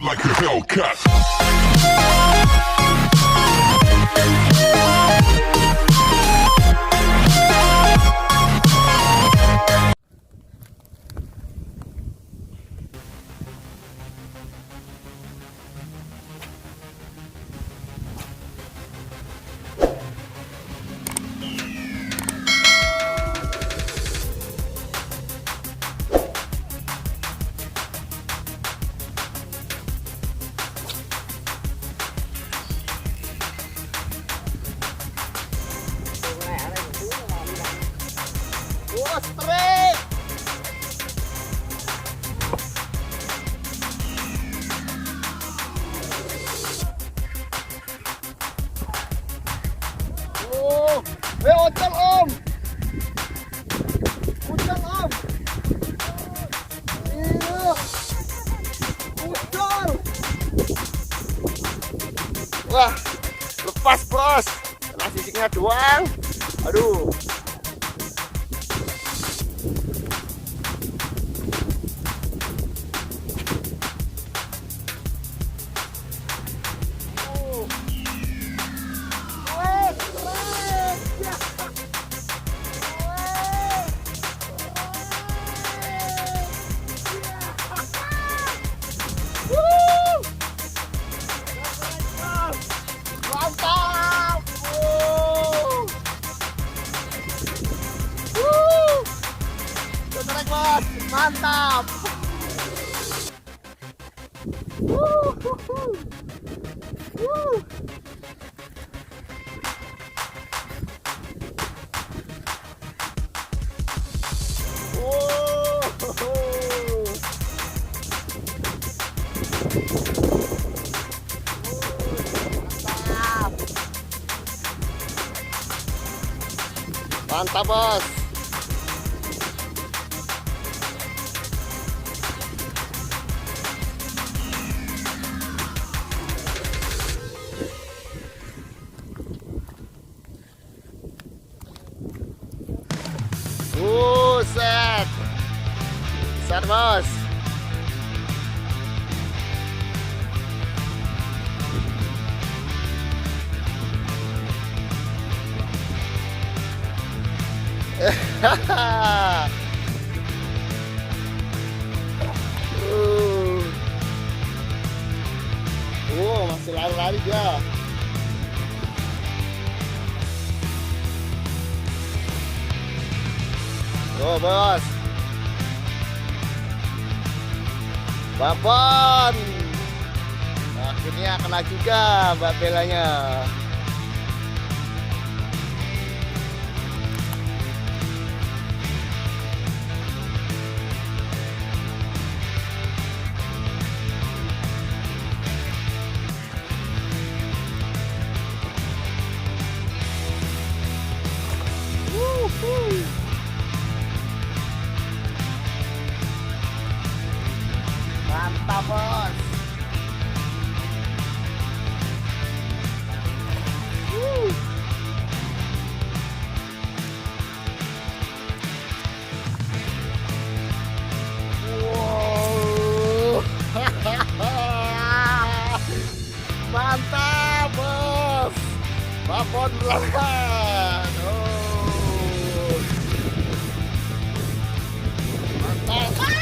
like a Hellcat. Ucang om. Ucang om. Iya. Ucang. Wah, lepas bos. Kena sisiknya doang. Aduh. Mantap. Mantap bos. Buset. Besar bos. Masih lari-lari dia. Oh bos, babon. Akhirnya kena juga mbak belanya. Mantap bos. Wow. Mantap bos. Babon belakang. Mantap.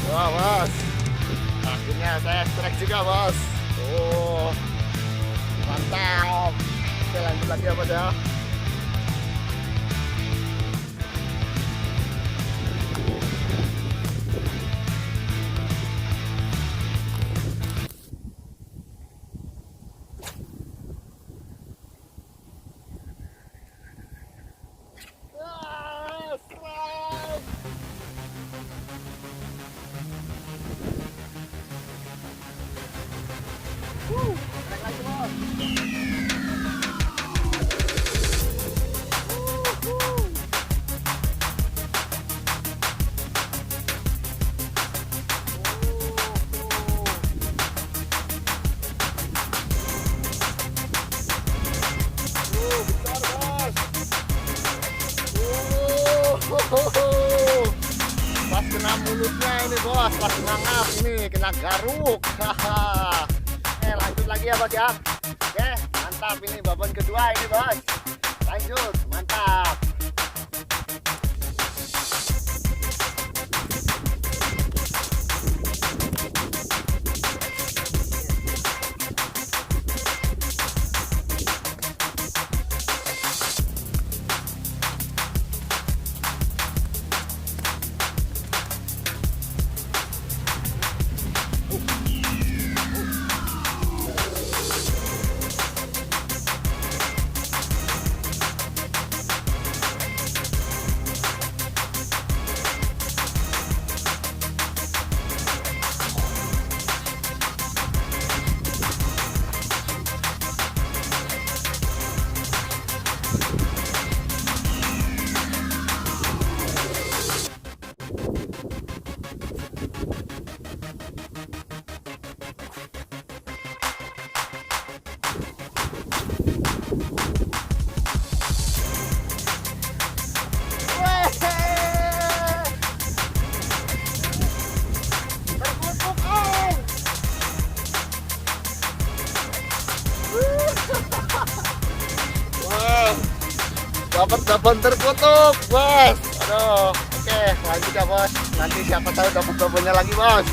Wah bos, akhirnya saya strike juga bos. Oh, mantap. Oke lanjut lagi ya bos ya. Pas kena mulutnya ini bos, pas ngangap ini kena garuk. Lanjut lagi ya bos ya. Oke, mantap ini babon kedua ini bos. Lanjut, mantap. Dapat babon terkutuk bos. Aduh, oke lanjut ya bos. Nanti siapa tahu dapat babonnya lagi bos.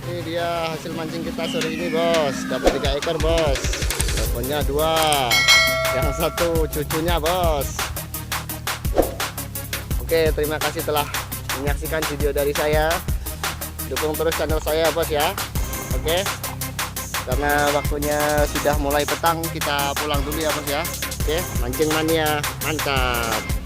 Ini dia hasil mancing kita sore ini bos. Dapat 3 ekor bos. Babonnya 2, yang satu cucunya bos. Oke, terima kasih telah menyaksikan video dari saya. Dukung terus channel saya bos ya. Oke, karena waktunya sudah mulai petang, kita pulang dulu ya bos ya. Oke, mancing mania mantap.